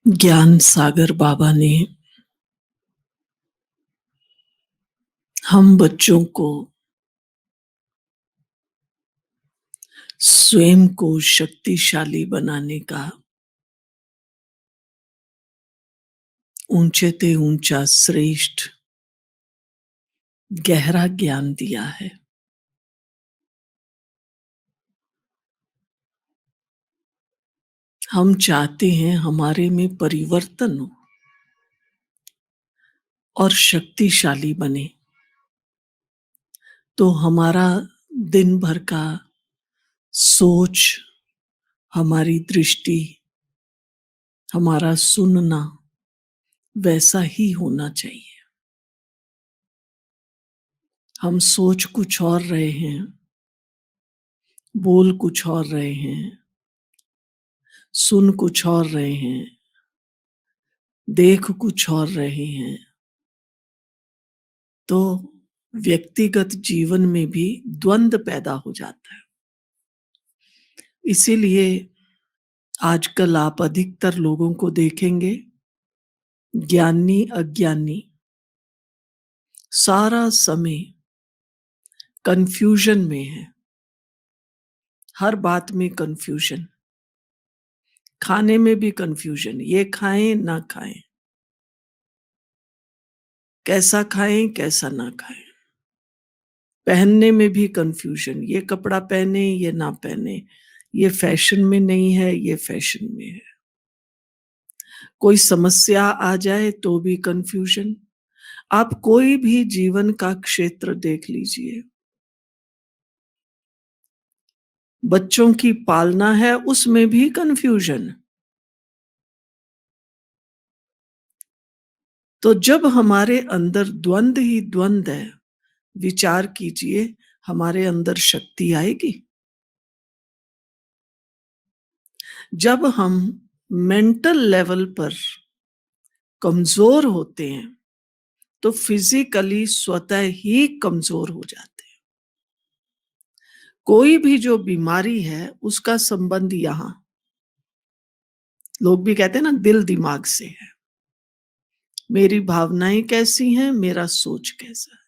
ज्ञान सागर बाबा ने हम बच्चों को स्वयं को शक्तिशाली बनाने का ऊंचे ते ऊंचा श्रेष्ठ गहरा ज्ञान दिया है। हम चाहते हैं हमारे में परिवर्तन हो और शक्तिशाली बने, तो हमारा दिन भर का सोच, हमारी दृष्टि, हमारा सुनना वैसा ही होना चाहिए। हम सोच कुछ और रहे हैं, बोल कुछ और रहे हैं, सुन कुछ और रहे हैं, देख कुछ और रहे हैं, तो व्यक्तिगत जीवन में भी द्वंद्व पैदा हो जाता है। इसीलिए आजकल आप अधिकतर लोगों को देखेंगे, ज्ञानी अज्ञानी सारा समय कंफ्यूजन में है। हर बात में कंफ्यूजन, खाने में भी कंफ्यूजन, ये खाएं ना खाएं, कैसा खाएं कैसा ना खाएं। पहनने में भी कंफ्यूजन, ये कपड़ा पहने ये ना पहने, ये फैशन में नहीं है ये फैशन में है। कोई समस्या आ जाए तो भी कंफ्यूजन। आप कोई भी जीवन का क्षेत्र देख लीजिए, बच्चों की पालना है उसमें भी कंफ्यूजन। तो जब हमारे अंदर द्वंद्व ही द्वंद्व है, विचार कीजिए हमारे अंदर शक्ति आएगी। जब हम मेंटल लेवल पर कमजोर होते हैं तो फिजिकली स्वतः ही कमजोर हो जाते हैं। कोई भी जो बीमारी है उसका संबंध यहां, लोग भी कहते हैं ना, दिल दिमाग से है। मेरी भावनाएं कैसी हैं, मेरा सोच कैसा है।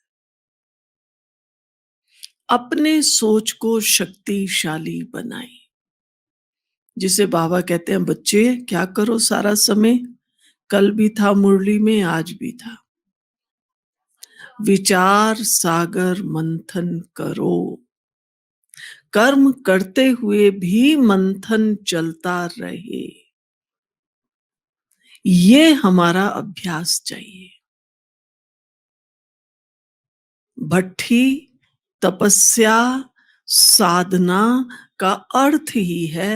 अपने सोच को शक्तिशाली बनाएं। जिसे बाबा कहते हैं, बच्चे क्या करो सारा समय, कल भी था मुरली में आज भी था। विचार सागर मंथन करो। कर्म करते हुए भी मंथन चलता रहे, ये हमारा अभ्यास चाहिए। भट्ठी तपस्या साधना का अर्थ ही है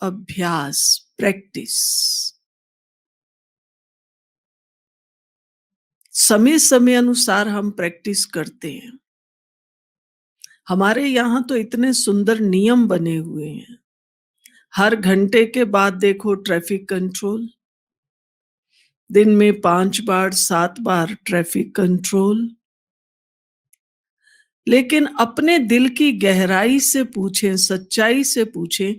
अभ्यास, प्रैक्टिस। समय समय अनुसार हम प्रैक्टिस करते हैं। हमारे यहां तो इतने सुंदर नियम बने हुए हैं। हर घंटे के बाद देखो ट्रैफिक कंट्रोल, दिन में 5 बार 7 बार ट्रैफिक कंट्रोल। लेकिन अपने दिल की गहराई से पूछें, सच्चाई से पूछें,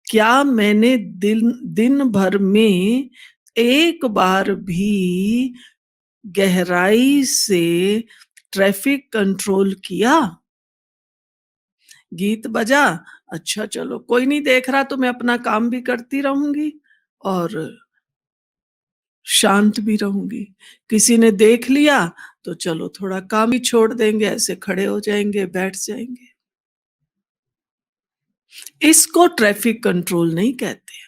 क्या मैंने दिन भर में एक बार भी गहराई से ट्रैफिक कंट्रोल किया? गीत बजा, अच्छा चलो कोई नहीं देख रहा तो मैं अपना काम भी करती रहूंगी और शांत भी रहूंगी। किसी ने देख लिया तो चलो थोड़ा काम ही छोड़ देंगे, ऐसे खड़े हो जाएंगे, बैठ जाएंगे। इसको ट्रैफिक कंट्रोल नहीं कहते।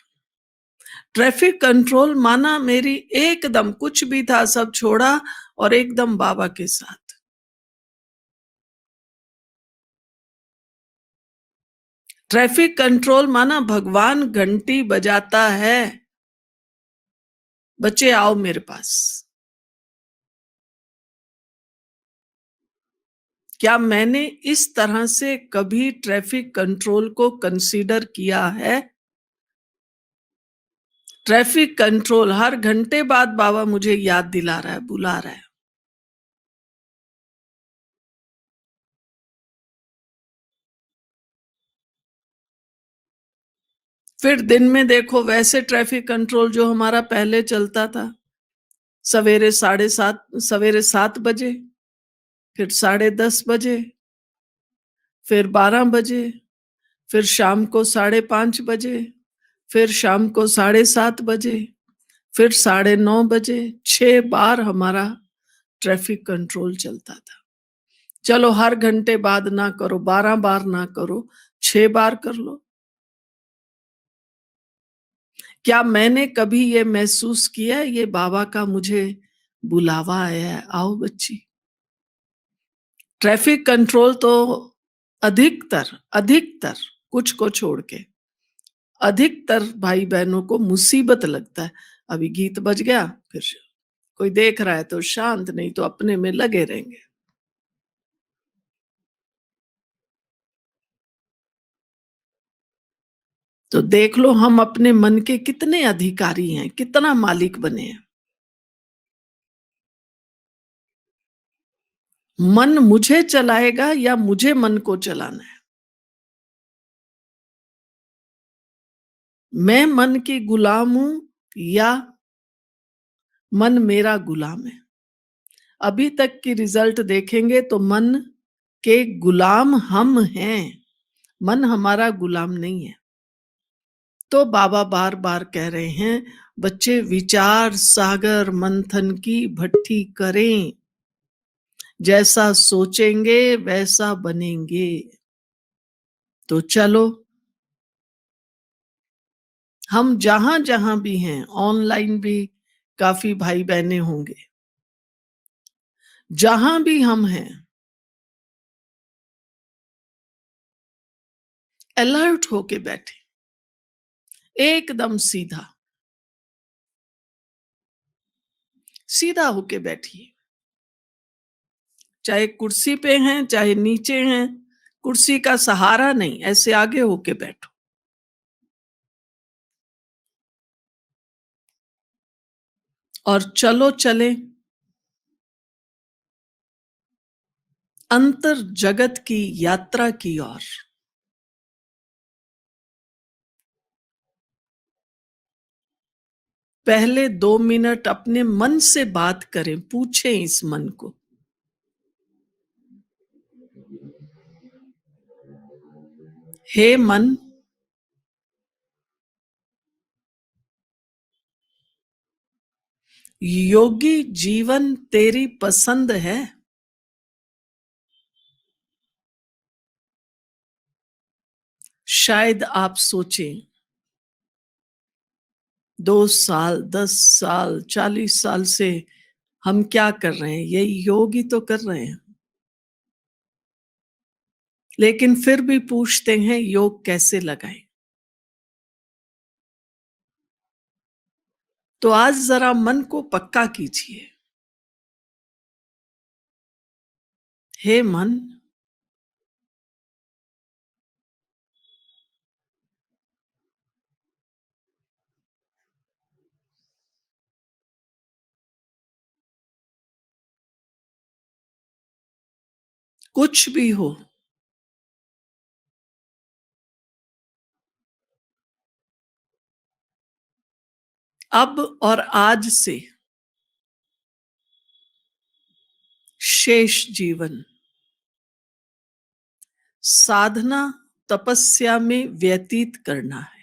ट्रैफिक कंट्रोल माना मेरी एकदम कुछ भी था सब छोड़ा और एकदम बाबा के साथ। ट्रैफिक कंट्रोल माना भगवान घंटी बजाता है, बच्चे आओ मेरे पास। क्या मैंने इस तरह से कभी ट्रैफिक कंट्रोल को कंसीडर किया है? ट्रैफिक कंट्रोल हर घंटे बाद बाबा मुझे याद दिला रहा है, बुला रहा है। फिर दिन में देखो वैसे ट्रैफिक कंट्रोल जो हमारा पहले चलता था, सवेरे 7:30 सवेरे 7 बजे, फिर 10:30 बजे, फिर 12 बजे, फिर शाम को 5:30 बजे, फिर शाम को 7:30 बजे, फिर 9:30 बजे, 6 बार हमारा ट्रैफिक कंट्रोल चलता था। चलो हर घंटे बाद ना करो, 12 बार ना करो, 6 बार कर लो। क्या मैंने कभी ये महसूस किया है ये बाबा का मुझे बुलावा आया है, आओ बच्ची। ट्रैफिक कंट्रोल तो अधिकतर अधिकतर कुछ को छोड़ के अधिकतर भाई बहनों को मुसीबत लगता है। अभी गीत बज गया, फिर कोई देख रहा है तो शांत, नहीं तो अपने में लगे रहेंगे। तो देख लो हम अपने मन के कितने अधिकारी हैं, कितना मालिक बने हैं। मन मुझे चलाएगा या मुझे मन को चलाना है? मैं मन की गुलाम हूं या मन मेरा गुलाम है? अभी तक की रिजल्ट देखेंगे तो मन के गुलाम हम हैं, मन हमारा गुलाम नहीं है। तो बाबा बार बार कह रहे हैं, बच्चे विचार सागर मंथन की भट्टी करें, जैसा सोचेंगे वैसा बनेंगे। तो चलो हम जहां जहां भी हैं, ऑनलाइन भी काफी भाई बहने होंगे, जहां भी हम हैं, अलर्ट होके बैठे, एकदम सीधा सीधा होके बैठिए। चाहे कुर्सी पे हैं चाहे नीचे हैं, कुर्सी का सहारा नहीं, ऐसे आगे होके बैठो। और चलो चले अंतर जगत की यात्रा की ओर। पहले 2 मिनट अपने मन से बात करें, पूछें इस मन को, हे मन, योगी जीवन तेरी पसंद है? शायद आप सोचें 2 साल, 10 साल, 40 साल से हम क्या कर रहे हैं, यही योग ही तो कर रहे हैं। लेकिन फिर भी पूछते हैं योग कैसे लगाएं। तो आज जरा मन को पक्का कीजिए, हे मन, कुछ भी हो, अब और आज से शेष जीवन साधना तपस्या में व्यतीत करना है।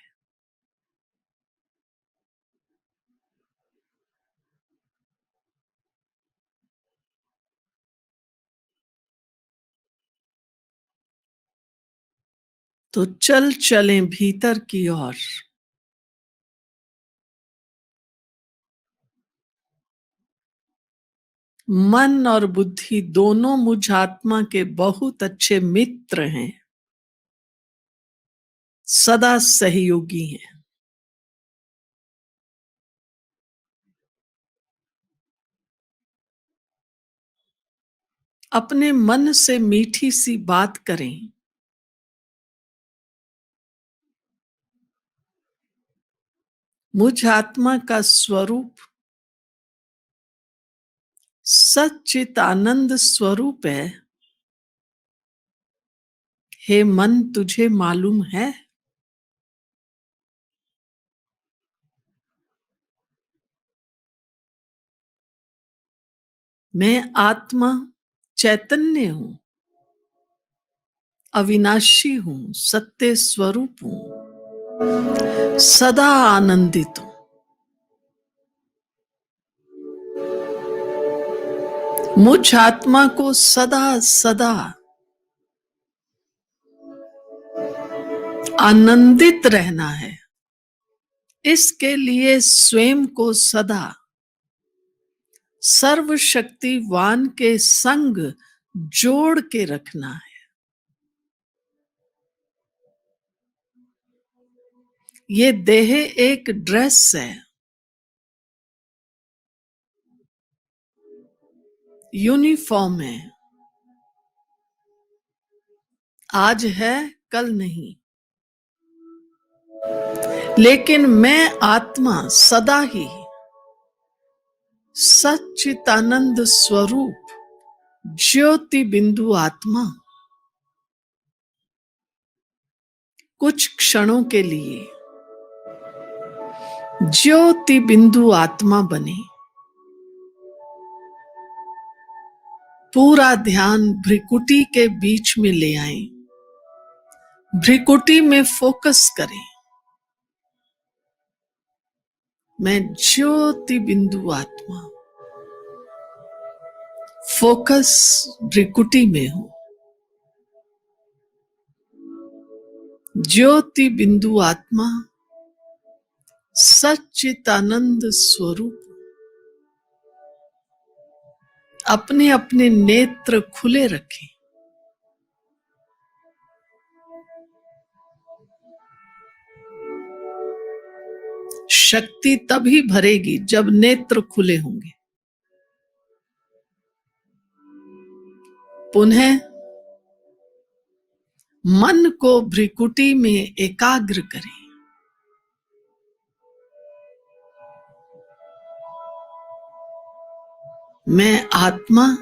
तो चल चलें भीतर की ओर। मन और बुद्धि दोनों मुझ आत्मा के बहुत अच्छे मित्र हैं, सदा सहयोगी हैं। अपने मन से मीठी सी बात करें, मुझ आत्मा का स्वरूप सच्चित आनंद स्वरूप है। हे मन, तुझे मालूम है? मैं आत्मा चैतन्य हूं, अविनाशी हूं, सत्य स्वरूप हूं, सदा आनंदित हूं। मुझ आत्मा को सदा सदा आनंदित रहना है। इसके लिए स्वयं को सदा सर्वशक्तिवान के संग जोड़ के रखना है। ये देह एक ड्रेस है, यूनिफॉर्म है, आज है कल नहीं। लेकिन मैं आत्मा सदा ही सच्चिदानंद स्वरूप ज्योति बिंदु आत्मा कुछ क्षणों के लिए ज्योति बिंदु आत्मा बने। पूरा ध्यान भ्रिकुटी के बीच में ले आए, भ्रिकुटी में फोकस करें। मैं ज्योति बिंदु आत्मा, फोकस भ्रिकुटी में हूं। ज्योति बिंदु आत्मा सच्चिदानंद स्वरूप। अपने अपने नेत्र खुले रखें। शक्ति तभी भरेगी जब नेत्र खुले होंगे। पुनः मन को भ्रिकुटी में एकाग्र करें। मैं आत्मा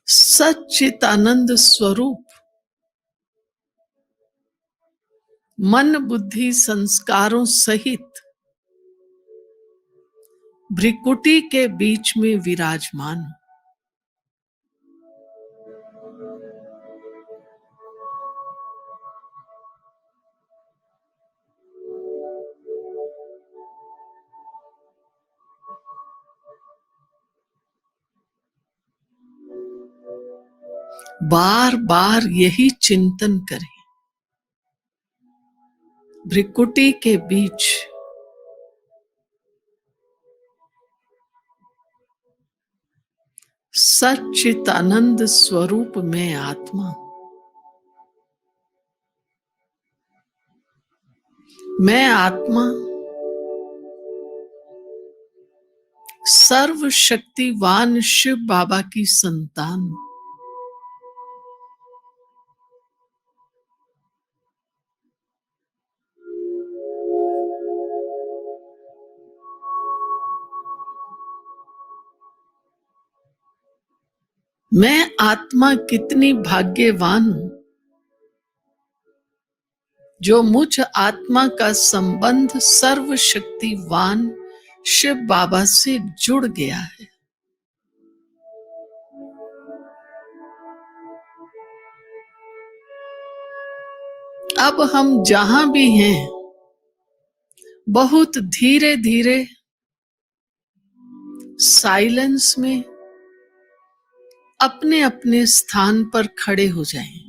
सच्चिदानंद स्वरूप मन बुद्धि संस्कारों सहित भ्रिकुटी के बीच में विराजमान हूं। बार बार यही चिंतन करें। भ्रिकुटी के बीच सच्चिदानंद स्वरूप में आत्मा, मैं आत्मा सर्वशक्तिवान शिव बाबा की संतान। मैं आत्मा कितनी भाग्यवान हूं जो मुझ आत्मा का संबंध सर्वशक्तिवान शिव बाबा से जुड़ गया है। अब हम जहां भी हैं, बहुत धीरे धीरे साइलेंस में अपने अपने स्थान पर खड़े हो जाएं।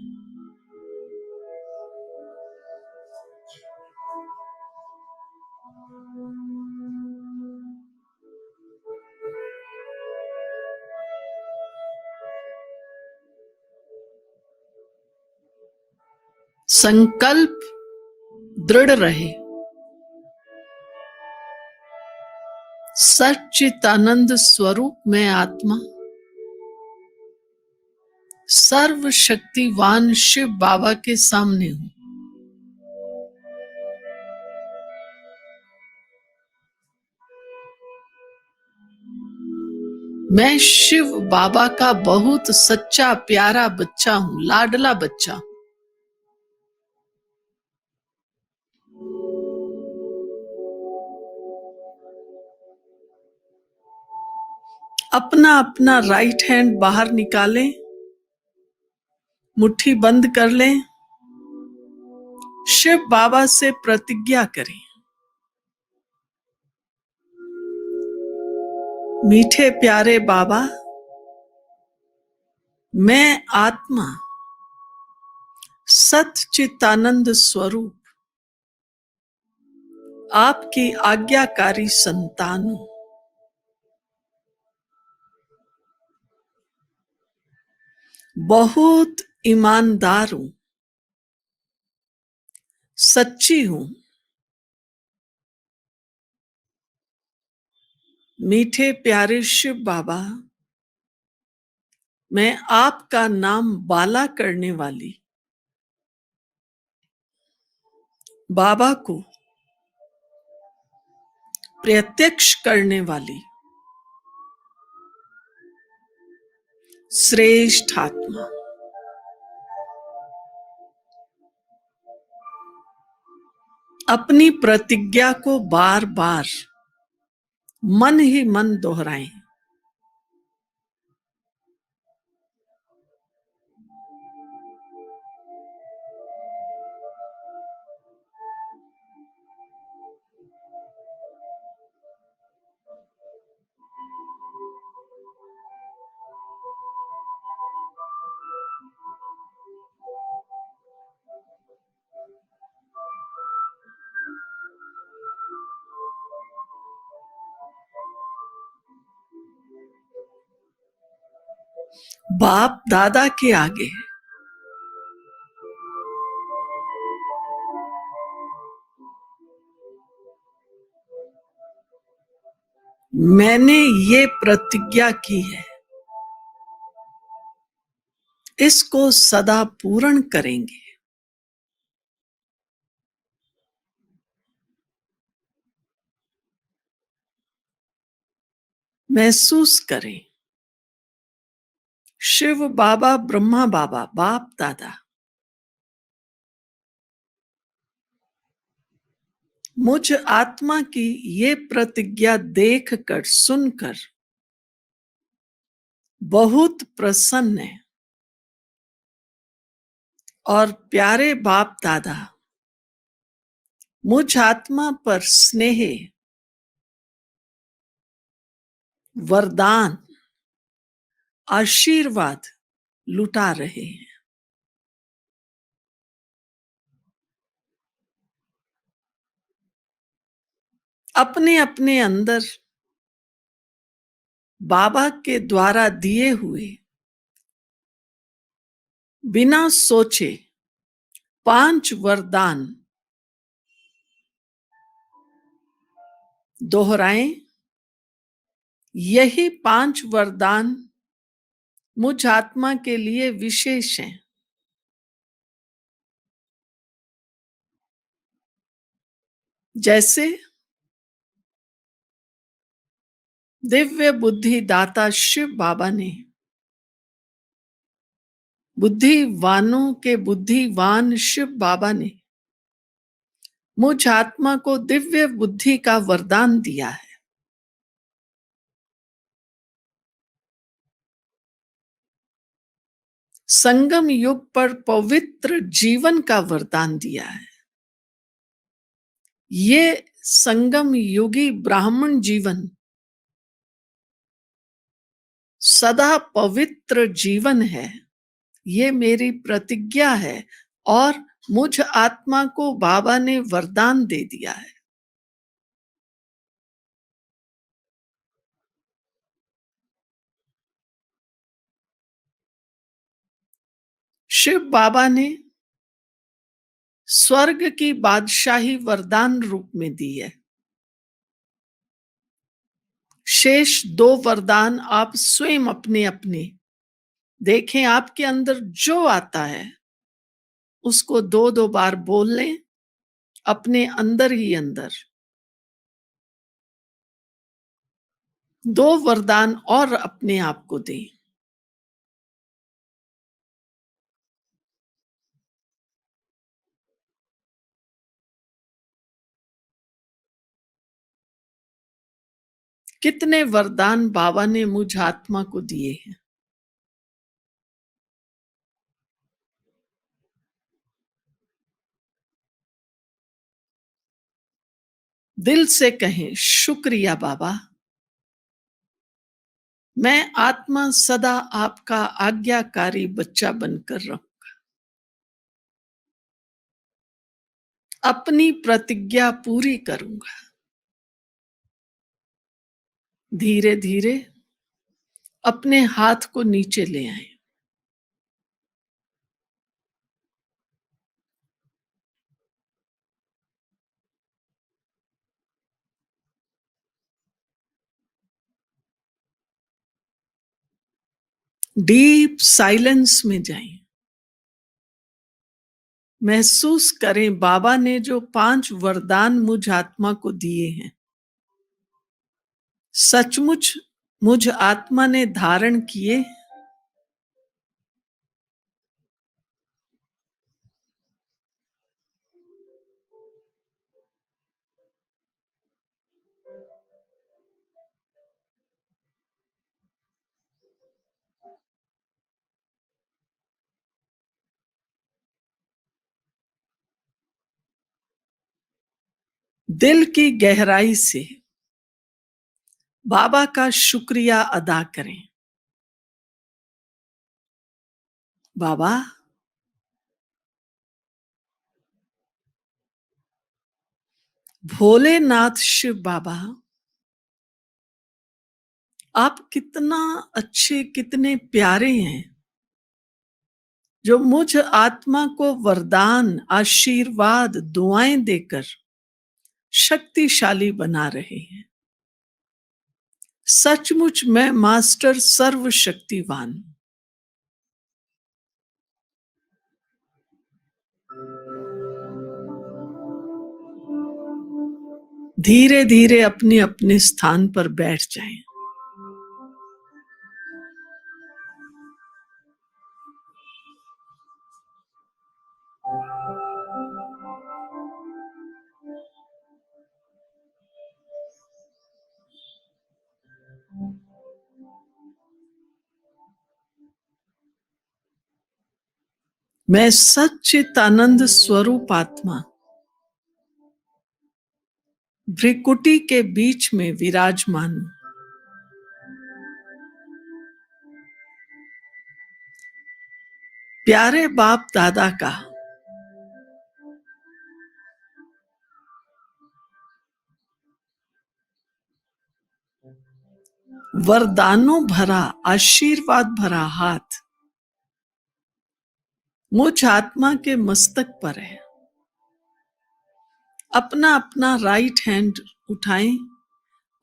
संकल्प दृढ़ रहे। सच्चिदानंद स्वरूप में आत्मा सर्वशक्तिवान शिव बाबा के सामने हूं। मैं शिव बाबा का बहुत सच्चा प्यारा बच्चा हूं, लाडला बच्चा। अपना अपना राइट हैंड बाहर निकालें, मुट्ठी बंद कर लें, शिव बाबा से प्रतिज्ञा करें। मीठे प्यारे बाबा, मैं आत्मा सच्चिदानंद स्वरूप आपकी आज्ञाकारी संतान हूं। बहुत ईमानदार हूं, सच्ची हूं। मीठे प्यारे शिव बाबा, मैं आपका नाम बाला करने वाली बाबा को प्रत्यक्ष करने वाली श्रेष्ठ आत्मा, अपनी प्रतिज्ञा को बार बार मन ही मन दोहराएं। बाप दादा के आगे मैंने ये प्रतिज्ञा की है, इसको सदा पूर्ण करेंगे। महसूस करें, शिव बाबा, ब्रह्मा बाबा, बाप दादा मुझ आत्मा की ये प्रतिज्ञा देखकर सुनकर बहुत प्रसन्न है। और प्यारे बाप दादा मुझ आत्मा पर स्नेह, वरदान, आशीर्वाद लुटा रहे हैं। अपने अपने अंदर बाबा के द्वारा दिए हुए बिना सोचे 5 वरदान दोहराएं। यही 5 वरदान मुझ आत्मा के लिए विशेष हैं। जैसे दिव्य बुद्धि दाता शिव बाबा ने बुद्धिवानों के बुद्धिवान शिव बाबा ने मुझ आत्मा को दिव्य बुद्धि का वरदान दिया है। संगम युग पर पवित्र जीवन का वरदान दिया है। ये संगम युगी ब्राह्मण जीवन सदा पवित्र जीवन है, ये मेरी प्रतिज्ञा है और मुझ आत्मा को बाबा ने वरदान दे दिया है। शिव बाबा ने स्वर्ग की बादशाही वरदान रूप में दी है। शेष 2 वरदान आप स्वयं अपने अपने देखें, आपके अंदर जो आता है उसको 2-2 बार बोल लें अपने अंदर ही अंदर। 2 वरदान और अपने आप को दें। कितने वरदान बाबा ने मुझ आत्मा को दिए हैं। दिल से कहें, शुक्रिया बाबा। मैं आत्मा सदा आपका आज्ञाकारी बच्चा बनकर रहूं। अपनी प्रतिज्ञा पूरी करूंगा। धीरे धीरे अपने हाथ को नीचे ले आए। डीप साइलेंस में जाएं। महसूस करें बाबा ने जो 5 वरदान मुझ आत्मा को दिए हैं, सचमुच मुझ आत्मा ने धारण किए। दिल की गहराई से बाबा का शुक्रिया अदा करें। बाबा, भोलेनाथ शिव बाबा, आप कितना अच्छे, कितने प्यारे हैं, जो मुझ आत्मा को वरदान, आशीर्वाद, दुआएं देकर शक्तिशाली बना रहे हैं। सचमुच मैं मास्टर सर्वशक्तिवान। धीरे धीरे अपने अपने स्थान पर बैठ जाएं। मैं सच्चिदानंद स्वरूप आत्मा भ्रिकुटी के बीच में विराजमान हूं। प्यारे बाप दादा का वरदानों भरा, आशीर्वाद भरा हाथ मुझ आत्मा के मस्तक पर है। अपना अपना राइट हैंड उठाएं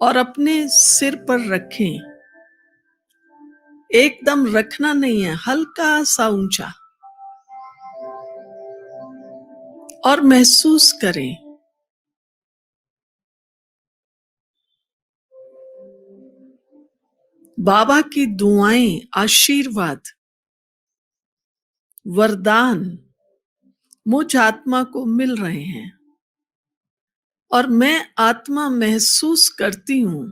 और अपने सिर पर रखें। एकदम रखना नहीं है, हल्का सा ऊंचा। और महसूस करें बाबा की दुआएं, आशीर्वाद, वरदान मुझ आत्मा को मिल रहे हैं। और मैं आत्मा महसूस करती हूं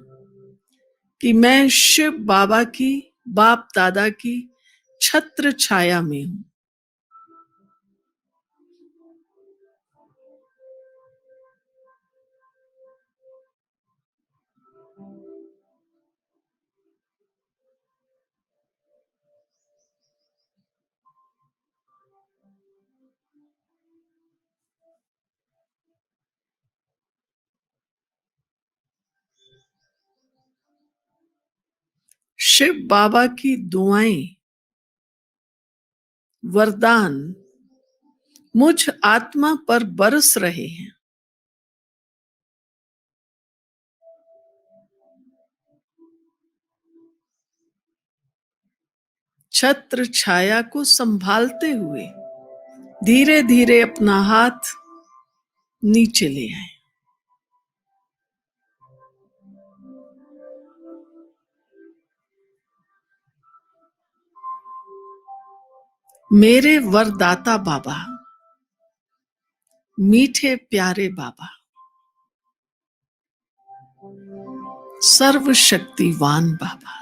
कि मैं शिव बाबा की, बाप दादा की छत्र छाया में हूं। शिव बाबा की दुआएं, वरदान मुझ आत्मा पर बरस रहे हैं। छत्र छाया को संभालते हुए धीरे धीरे अपना हाथ नीचे ले आए। मेरे वरदाता बाबा, मीठे प्यारे बाबा, सर्वशक्तिवान बाबा,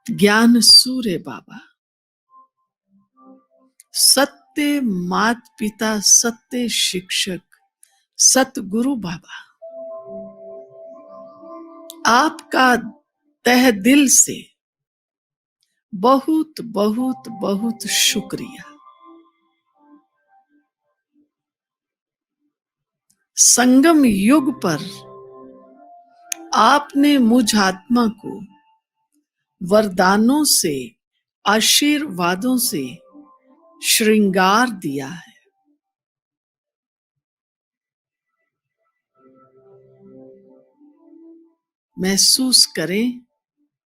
ज्ञान सूर्य बाबा, सत्य मात पिता, सत्य शिक्षक, सतगुरु बाबा, आपका तह दिल से बहुत बहुत बहुत शुक्रिया। संगम युग पर आपने मुझ आत्मा को वरदानों से, आशीर्वादों से श्रृंगार दिया है। महसूस करें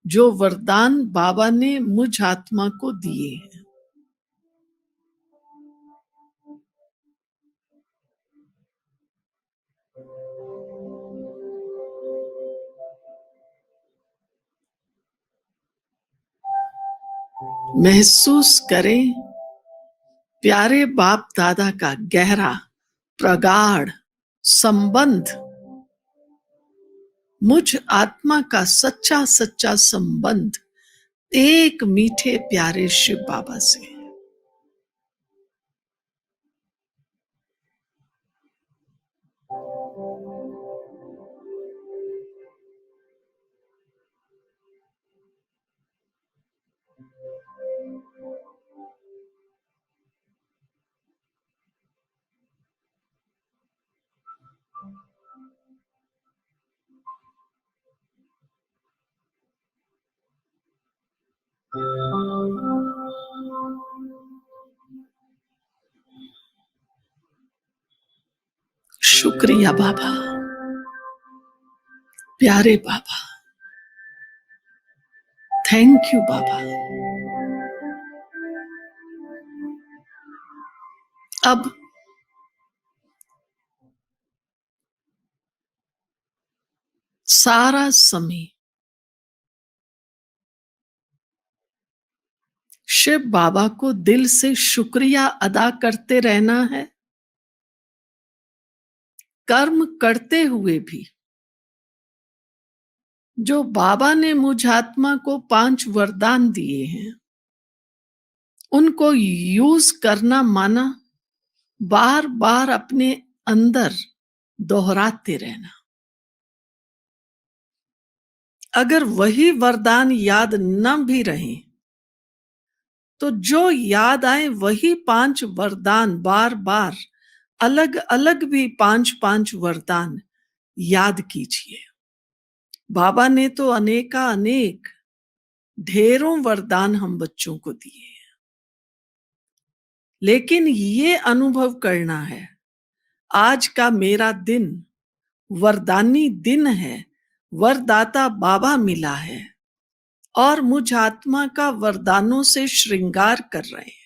जो वरदान बाबा ने मुझ आत्मा को दिए हैं। महसूस करें प्यारे बाप दादा का गहरा प्रगाढ़ संबंध, मुझ आत्मा का सच्चा सच्चा संबंध एक मीठे प्यारे शिव बाबा से। शुक्रिया बाबा, प्यारे बाबा, थैंक यू बाबा। अब सारा समय शिव बाबा को दिल से शुक्रिया अदा करते रहना है। कर्म करते हुए भी जो बाबा ने मुझ आत्मा को 5 वरदान दिए हैं, उनको यूज करना माना बार बार अपने अंदर दोहराते रहना। अगर वही वरदान याद न भी रहे तो जो याद आए वही 5 वरदान बार बार अलग अलग भी 5-5 वरदान याद कीजिए। बाबा ने तो अनेका अनेक ढेरों वरदान हम बच्चों को दिए हैं, लेकिन ये अनुभव करना है आज का मेरा दिन वरदानी दिन है, वरदाता बाबा मिला है और मुझ आत्मा का वरदानों से श्रृंगार कर रहे हैं।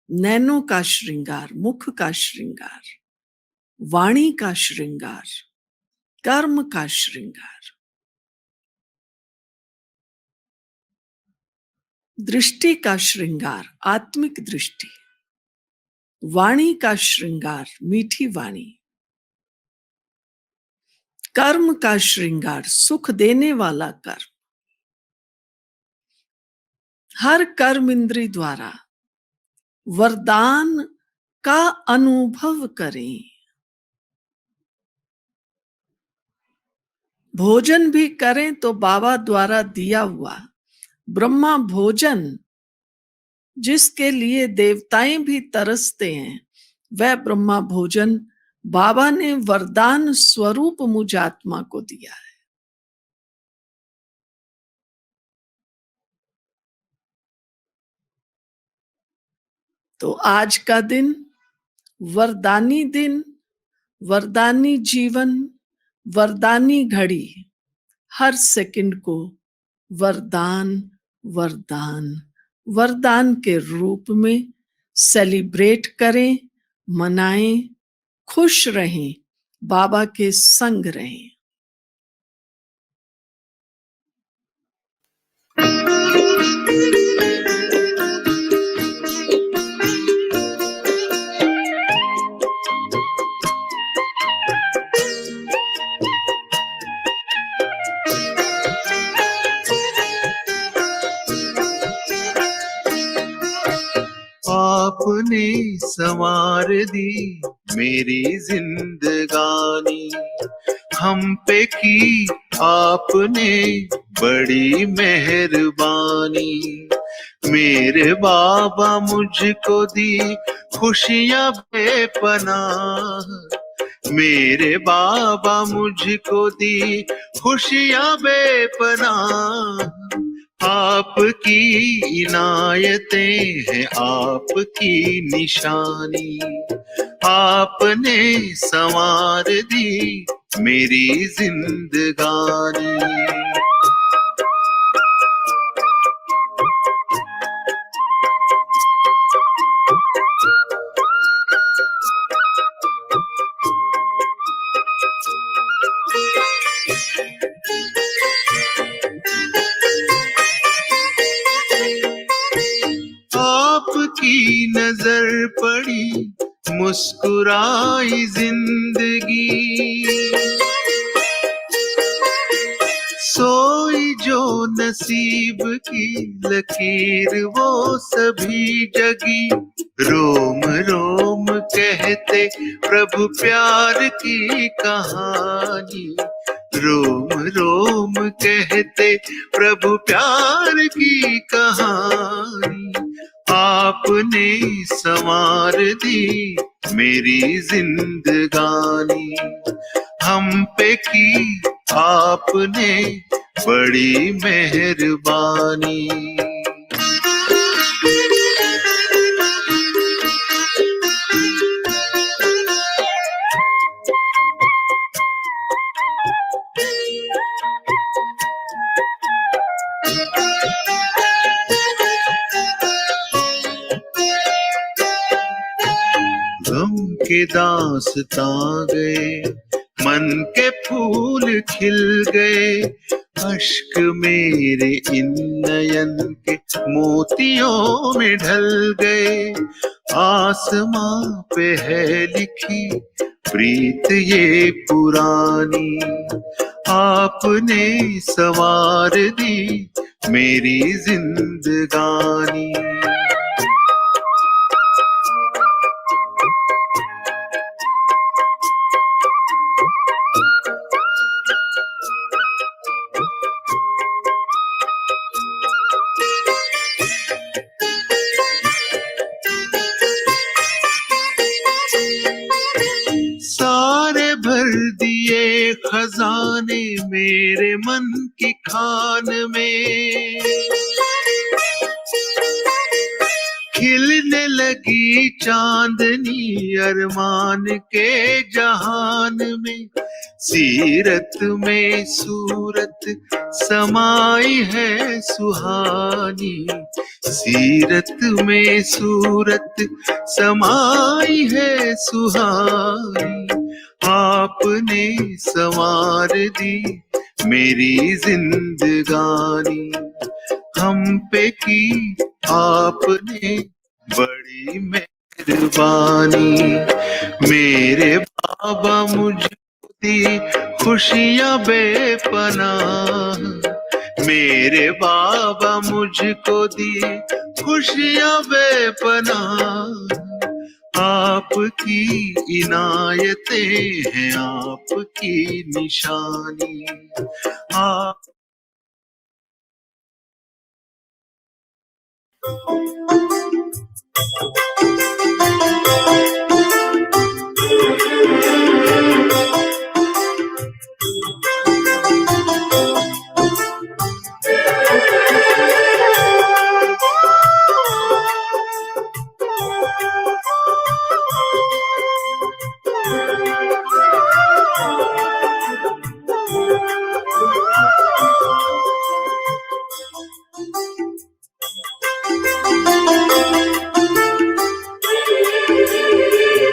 नैनों का श्रृंगार, मुख का श्रृंगार, वाणी का श्रृंगार, कर्म का श्रृंगार, दृष्टि का श्रृंगार, आत्मिक दृष्टि, वाणी का श्रृंगार, मीठी वाणी, कर्म का श्रृंगार, सुख देने वाला कर्म। हर कर्म इंद्री द्वारा वरदान का अनुभव करें। भोजन भी करें तो बाबा द्वारा दिया हुआ ब्रह्मा भोजन, जिसके लिए देवताएं भी तरसते हैं, वह ब्रह्मा भोजन बाबा ने वरदान स्वरूप मुझ आत्मा को दिया है। तो आज का दिन वरदानी जीवन, वरदानी घड़ी, हर सेकंड को वरदान वरदान वरदान के रूप में सेलिब्रेट करें, मनाएं, खुश रहें, बाबा के संग रहें। आपने संवार दी मेरी जिंदगानी, हम पे की आपने बड़ी मेहरबानी। मेरे बाबा मुझको दी खुशियां बेपनाह, मेरे बाबा मुझको दी खुशियां बेपनाह। आपकी इनायतें हैं आपकी निशानी, आपने संवार दी मेरी जिंदगानी। आपकी नजर पड़ी मुस्कुराई जिंदगी, सोई जो नसीब की लकीर वो सभी जगी। रोम रोम कहते प्रभु प्यार की कहानी, रोम रोम कहते प्रभु प्यार की कहानी। आपने संवार दी मेरी जिंदगानी, हम पे की आपने बड़ी मेहरबानी। गम के दास्तां गए, मन के फूल खिल गए, अश्क मेरे इन नयन के मोतियों में ढल गए। आसमां पे है लिखी प्रीत ये पुरानी, आपने संवार दी मेरी जिंदगानी। सारे भर दिए खजाने मेरे मन की खान में, खिलने लगी चांदनी अरमान के जहान में। सीरत में सूरत समाई है सुहानी, सीरत में सूरत समाई है सुहानी। आपने संवार दी मेरी जिंदगानी, हम पे की आपने बड़ी मेहरबानी। मेरे बाबा मुझे दी खुशियां बेपनाह, मेरे बाबा मुझको दी खुशियां बेपनाह। आपकी इनायतें हैं आपकी निशानी, आप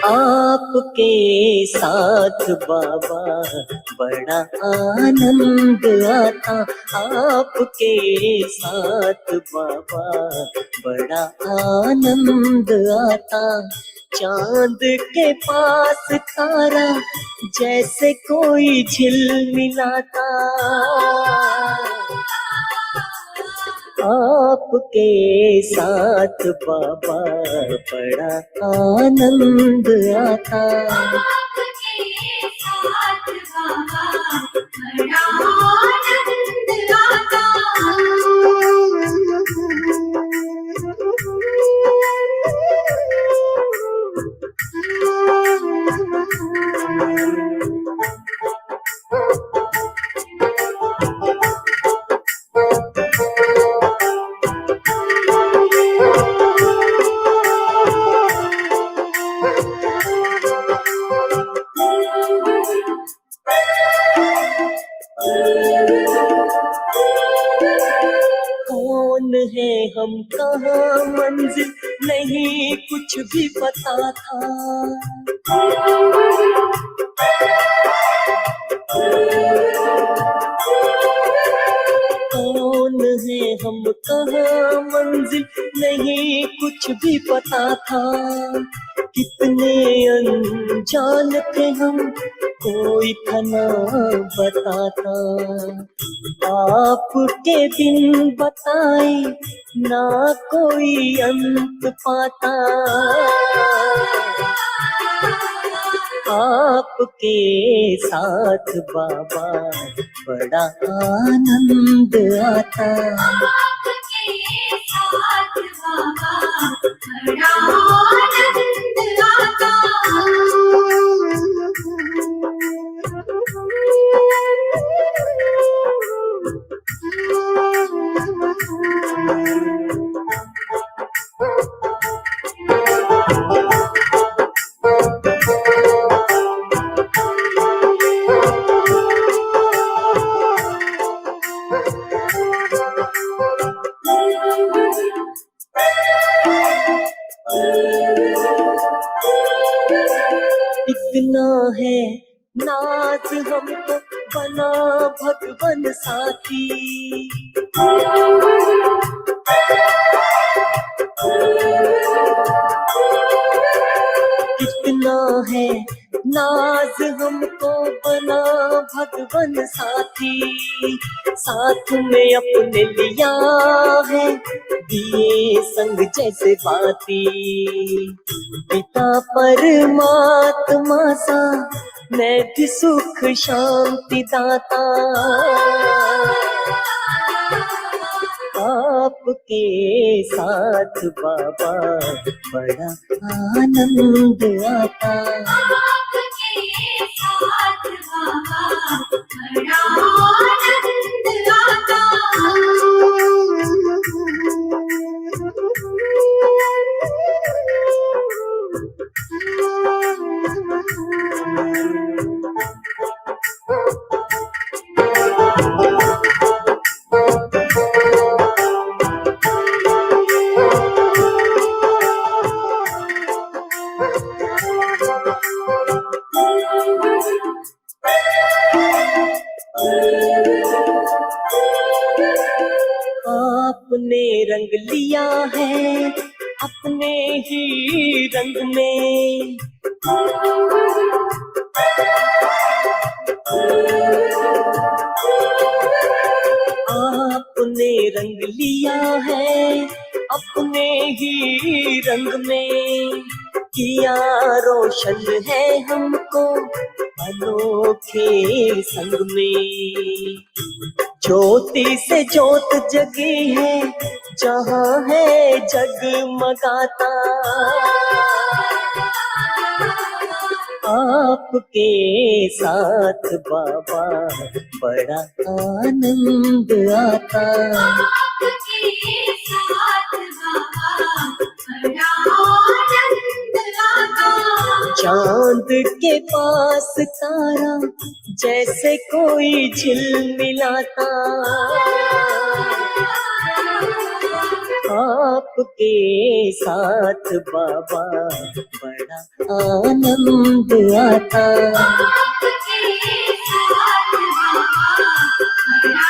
आपके साथ बाबा बड़ा आनंद आता, आपके साथ बाबा बड़ा आनंद आता। चांद के पास तारा जैसे कोई झिलमिलाता, आपके साथ बाबा बड़ा आनंद आता। आपके साथ बाबा बड़ा आनंद आता। कौन है हम, कहाँ मंजिल, नहीं कुछ भी पता था। कौन है हम, कहाँ मंजिल, नहीं कुछ भी पता था। कितने अनजान थे हम, कोई था ना बताता। आपके बिन बताए ना कोई अंत पाता। आपके साथ बाबा बड़ा आनंद आता। आपके साथ बाबा बड़ा आनंद आता। इतना है नाज हमको, बना भगवन साथी। कितना है नाज हमको, बना भगवन साथी। साथ में अपने लिया है, दिए संग जैसे बाती। पिता परमात्मा सा, मैं भी सुख शांति दाता। आपके साथ बाबा बड़ा आनंद आता। आपके साथ बाबा बड़ा आनंद आता। आपने रंग लिया है अपने ही रंग में। आपने रंग लिया है अपने ही रंग में। किया रोशन है हमको अनोखे संग में। ज्योति से ज्योत जगी है, जहाँ है जगमगाता। आपके साथ बाबा बड़ा आनंद आता। आपके साथ बाबा बड़ा आनंद आता। चांद के पास तारा जैसे कोई झिलमिलाता। आपके साथ बाबा बड़ा आनंद आता। आपके साथ बाबा बड़ा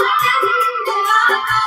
आनंद आता।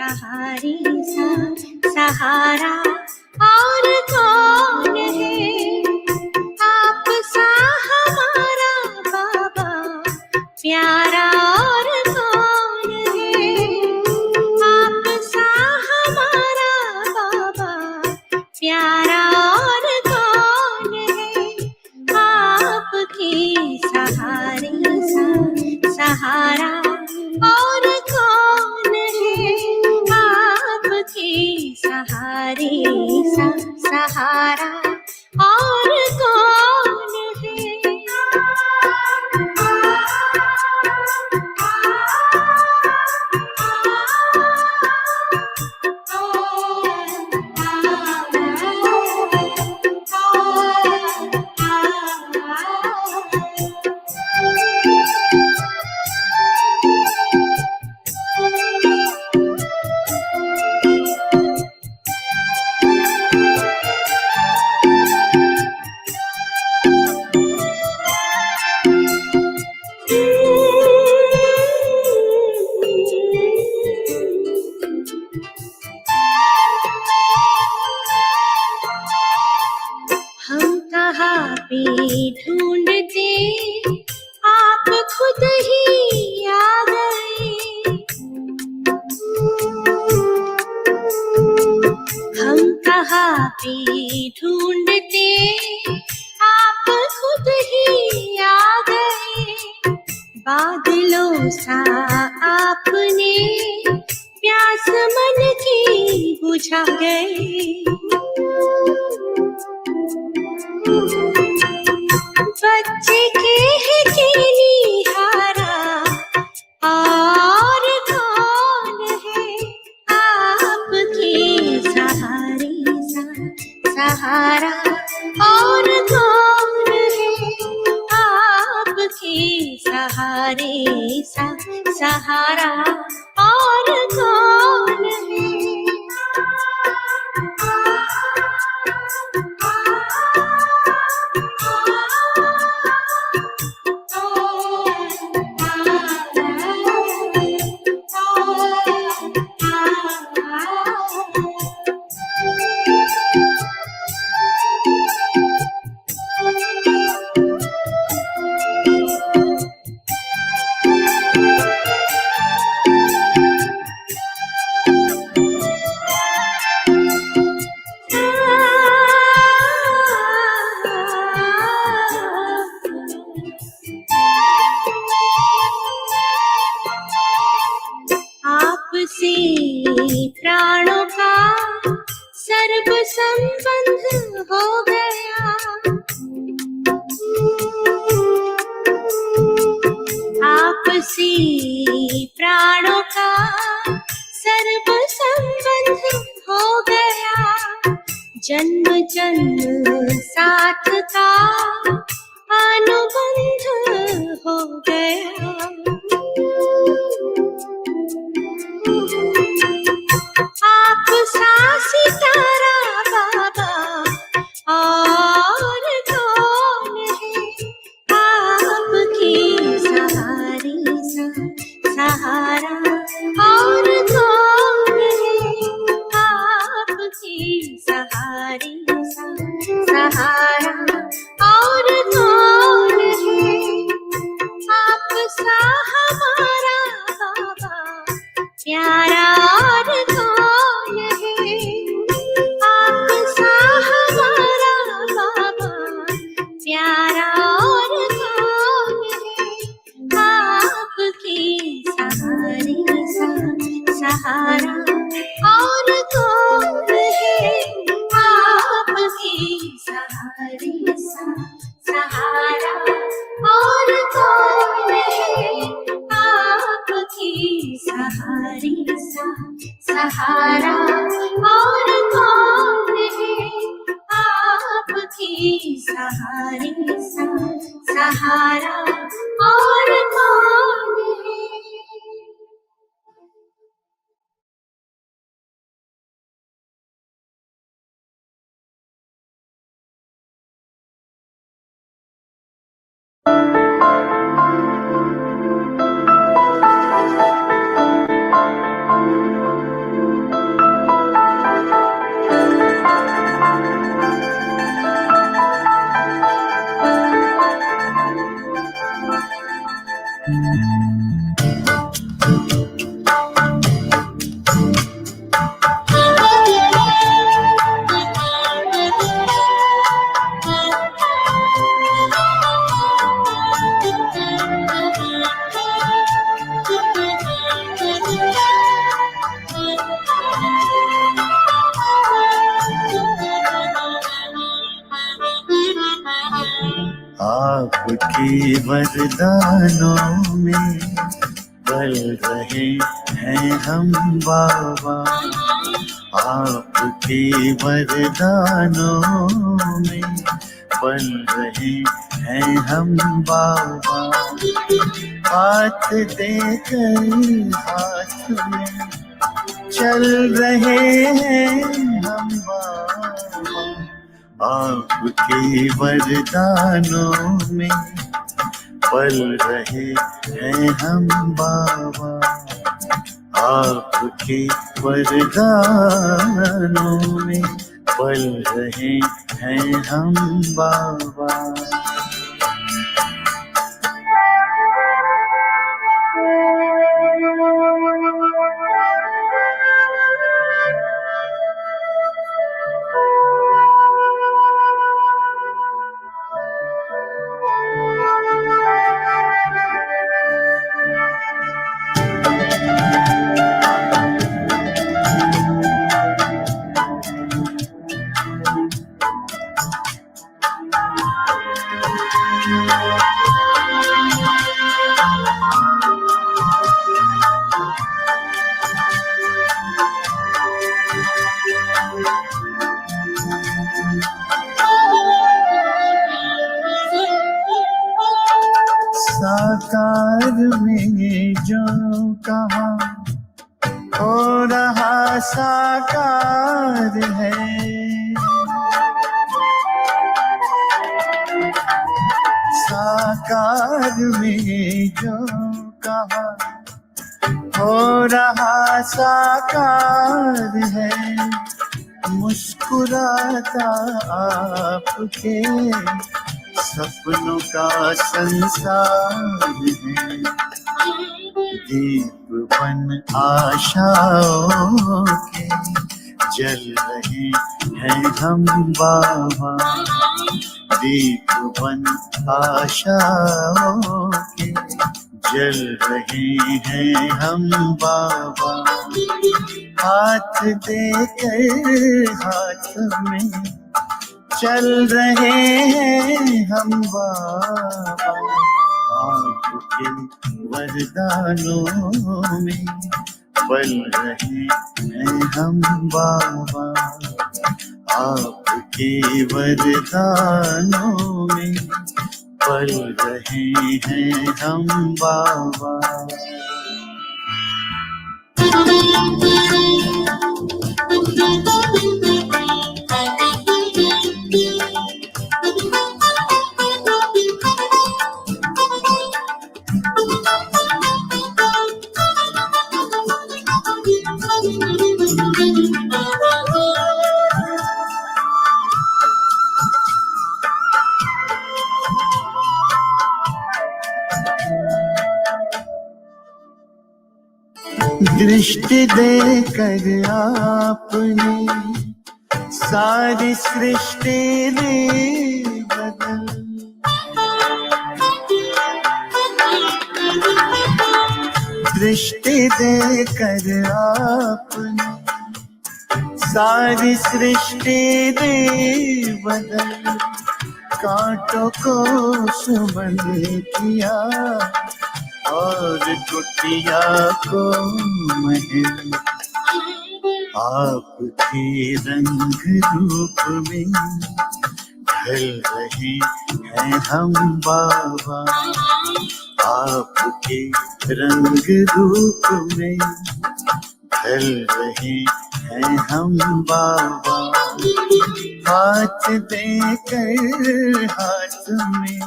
सहारी सा सहारा और कौन है आप सा हमारा बाबा प्यारा और कौन है आप सा हमारा बाबा प्यारा और कौन है आपकी सहारी सा सहारा और कौन है आपकी सहारी सा सहारा और कौन हम कहाँ पे ढूंढते आप खुद ही आ गए हम कहाँ पे ढूंढते आप खुद ही आ गए बादलों सा आपने प्यास मन की बुझा गए बच्चे के है निहारा और कौन है आपकी सहारी सा सहारा और कौन है आपकी सहारे सा सहारा और कौन है आपसे प्राणों का सर्व संबंध हो गया आपसे प्राणों का सर्व संबंध हो गया जन्म जन्म साथ का अनुबंध हो गया आप सा सितारा बाबा और कौन है आपकी सहारी सा सहारा और कौन है आपकी सहारी सा सहारा और कौन है आप सा हमारा बाबा प्यारा और कौन है आप सा हमारा बाबा प्यारा और कौन है आपकी सहारी सा सहारा और कौन है आपकी सहारी सा सहारा और कौन है आपकी सहारी सा सहारा और कौन है आपकी सहारी सा सहारा और कौन है आपके वरदानों में पल रहे हैं हम बाबा, आपके वरदानों में पल रहे हैं हम बाबा। हाथ देकर हाथ में चल रहे हैं हम बाबा, आपके वरदानों में पल रहे हैं हम बाबा, आपके वरदानों में पल रहे हैं हम बाबा। साकार में जो कहा हो रहा साकार है, साकार में जो कहा हो रहा साकार है। मुस्कुराता आपके सपनों का संसार है, दीप बन आशाओं के जल रहे हैं हम बाबा, दीप बन आशाओं के जल रहे हैं हम बाबा। हाथ देकर हाथ में चल रहे हैं हम बाबा, आपके वरदानों में पल रहे हैं हम बाबा, आपके वरदानों में पल रहे हैं हम बाबा। दृष्टि देकर आपने सारी सृष्टि दी बदल, दृष्टि देकर आपने सारी सृष्टि दी बदल। कांटों को सुमन किया और कुटिया को महल, आपके रंग रूप में ढल रहे हैं हम बाबा, आपके रंग रूप में ढल रहे हैं हम बाबा। हाथ देकर हाथ में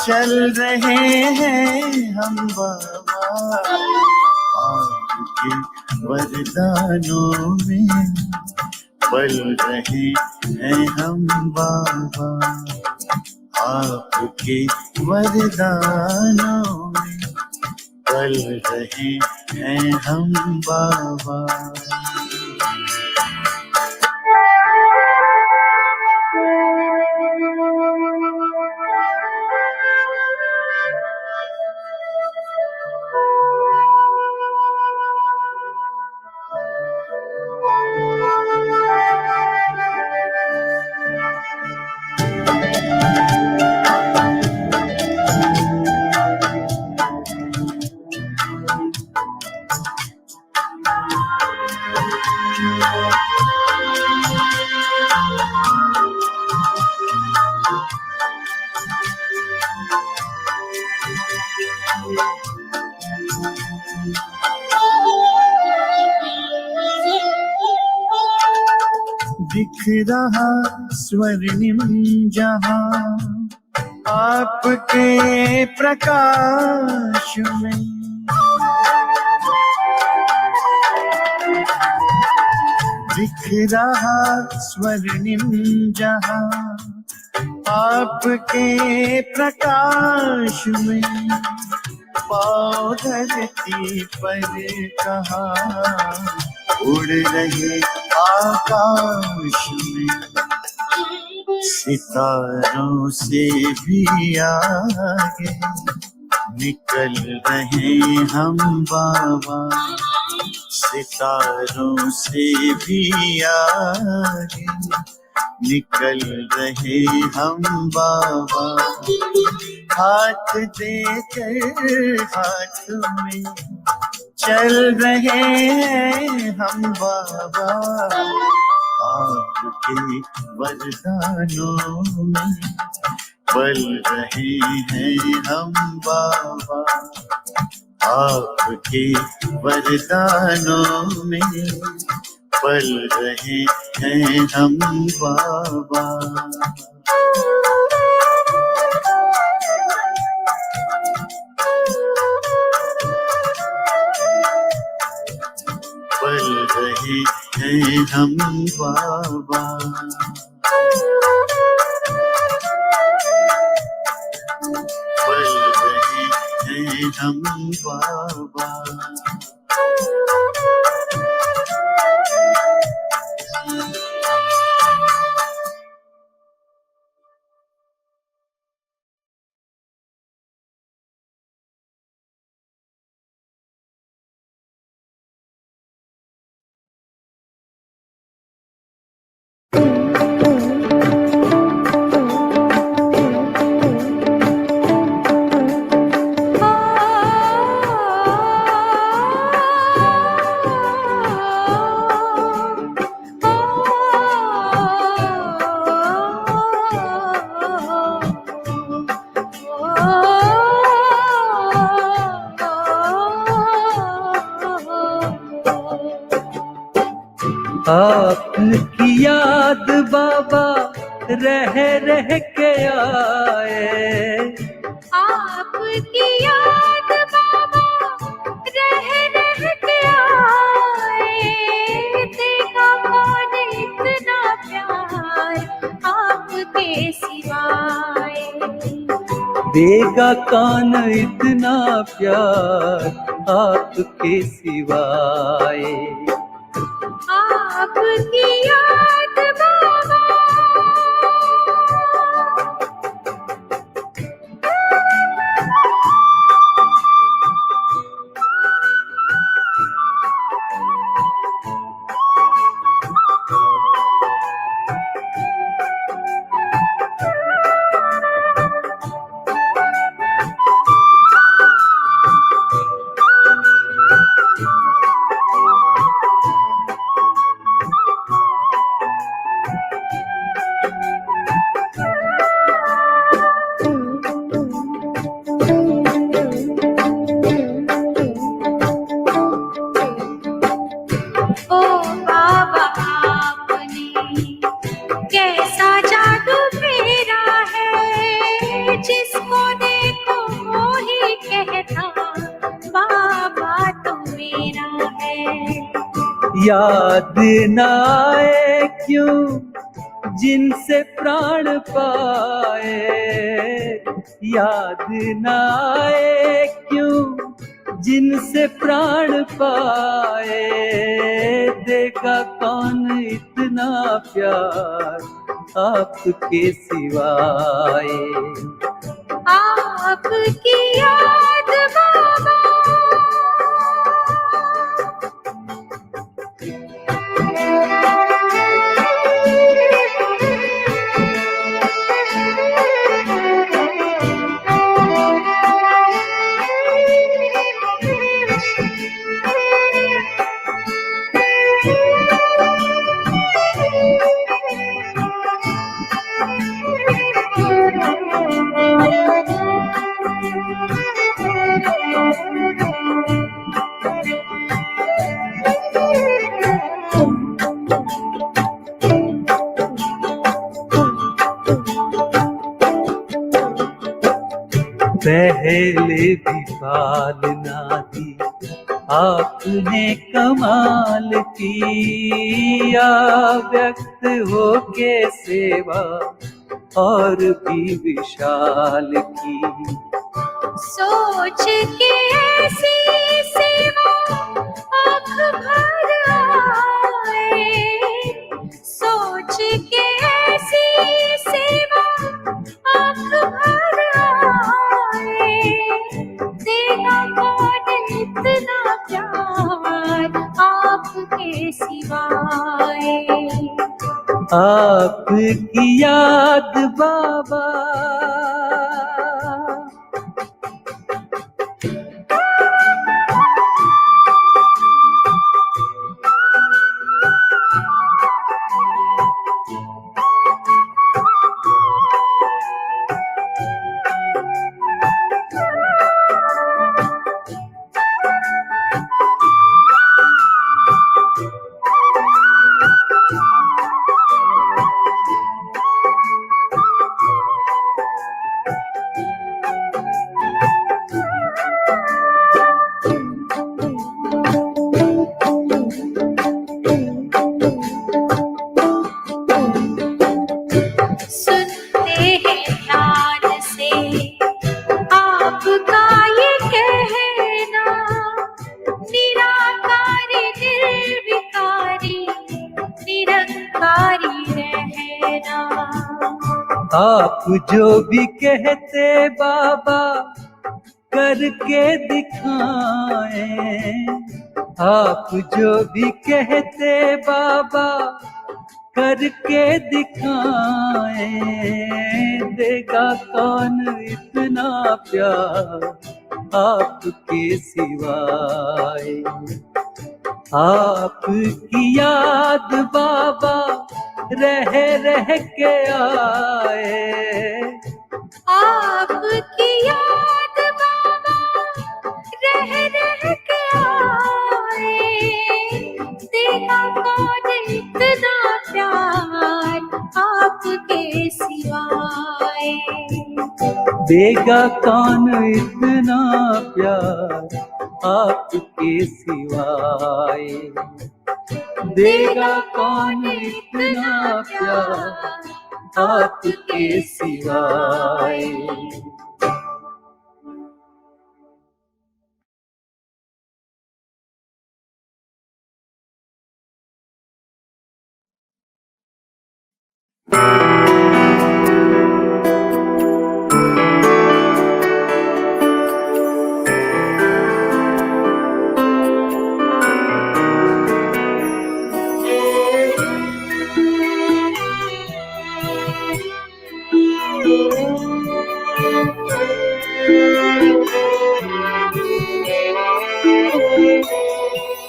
चल रहे हैं हम बाबा, आपके वरदानों में पल रहे हैं हम बाबा, आपके वरदानों में पल रहे हैं हम बाबा। दिख रहा स्वर्णिम जहां आपके प्रकाश में। दिख रहा स्वर्णिम जहां आपके प्रकाश में। पाँव धरती पर कहाँ उड़ रहे आकाश में। सितारों से भी आगे निकल रहे हम बाबा। सितारों से भी आगे निकल रहे हम बाबा। हाथ देकर हाथ में चल रहे हैं हम बाबा। आपके वरदानों में पल रहे हैं हम बाबा। आपके वरदानों में पल रहे हैं हम बाबा। पल रहे हैं हम बाबा। पल रहे हैं हम बाबा। आपकी याद बाबा रह रह के आए। आपकी याद बाबा रह रह के आए। देखा कौन इतना प्यार आपके सिवाय। देगा कौन इतना प्यार आपके सिवाय। आपकी याद बाबा। याद न आए क्यों जिनसे प्राण पाए। याद न आए क्यों जिनसे प्राण पाए। देगा कौन इतना प्यार आपके सिवाय। आपकी याद बाबा। पहले भी पालना दी आपने कमाल किया, व्यक्त होके सेवा और भी विशाल की। सोच के ऐसी सेवा आँख भर आए, सोच के ऐसी सेवा आँख भर आए, देगा कौन इतना प्यार आपके सिवाय। आपकी याद बाबा आप जो भी कहते बाबा करके दिखाएं, आप जो भी कहते बाबा करके दिखाएं, देगा कौन इतना प्यार आपके सिवाय। आपकी याद बाबा रह रह के आए, आपकी याद बाबा रह रह के आए, देगा कौन इतना प्यार आपके सिवाय। देगा कौन इतना प्यार आपके सिवाय। देगा कौन इतना प्यार आपके सिवाय।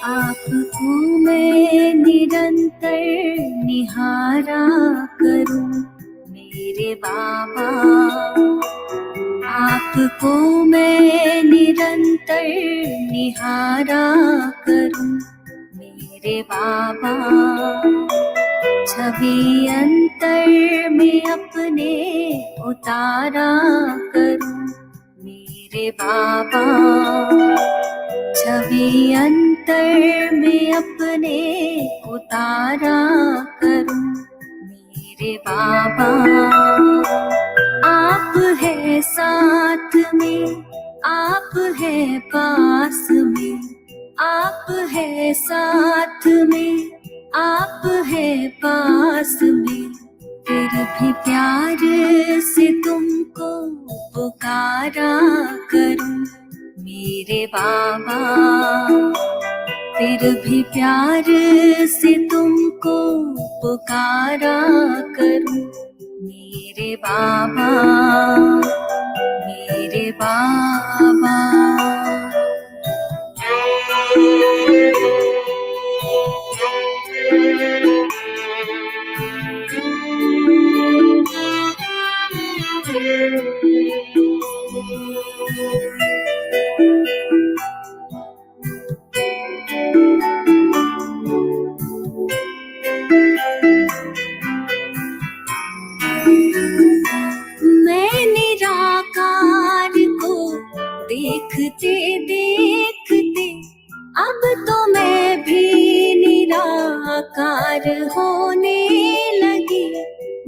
आपको मैं निरंतर निहारा करूं मेरे बाबा, आपको मैं निरंतर निहारा करूं मेरे बाबा। छवि अंतर में अपने उतारा करूं मेरे बाबा। छवि अंतर में अपने उतारा करूं मेरे बाबा। आप है साथ में, आप है पास में, आप है साथ में, आप है पास में, फिर भी प्यार से तुमको पुकारा करूं मेरे बाबा। फिर भी प्यार से तुमको पुकारा करूं मेरे बाबा, मेरे बाबा। मैं निराकार को पर होने लगी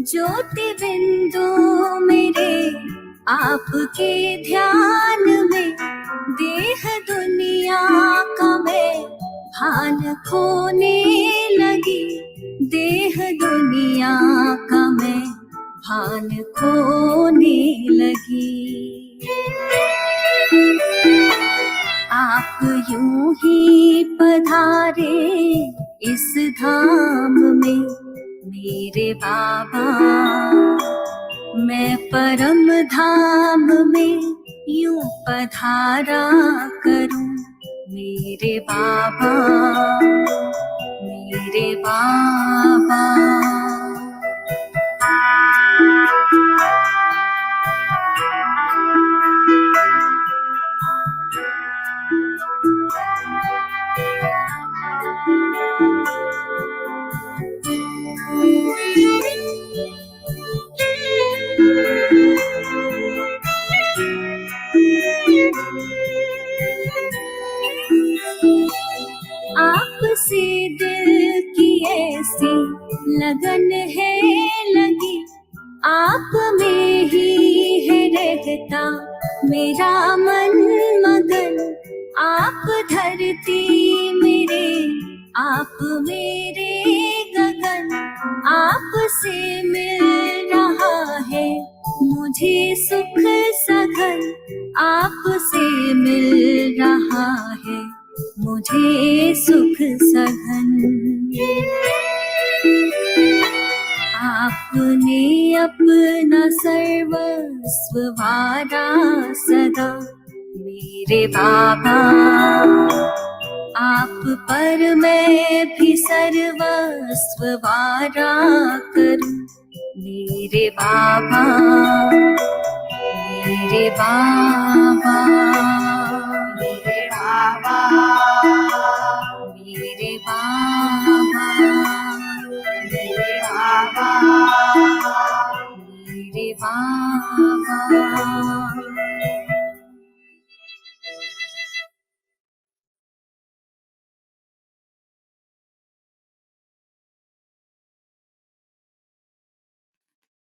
ज्योति बिंदु मेरे आपके ध्यान में। देह दुनिया का मैं भान खोने लगी, देह दुनिया का मैं भान खोने लगी। आप यूं ही पधारे इस धाम में मेरे बाबा, मैं परम धाम में यूं पधारा करूं मेरे बाबा, मेरे बाबा। आपसे दिल की ऐसी लगन है लगी, आप में ही है रहता मेरा मन मगन। आप धरती मेरे, आप मेरे गगन, आपसे मिल रहा है मुझे सुख सघन, आपसे मिल रहा है मुझे सुख सघन। आपने अपना सर्वस्व वारा सदा मेरे बाबा, आप पर मैं भी सर्वस्व वारा करूं मेरे बाबा, मेरे बाबा, मेरे बाबा, मेरे बाबा, मेरे बाबा, मेरे बाबा।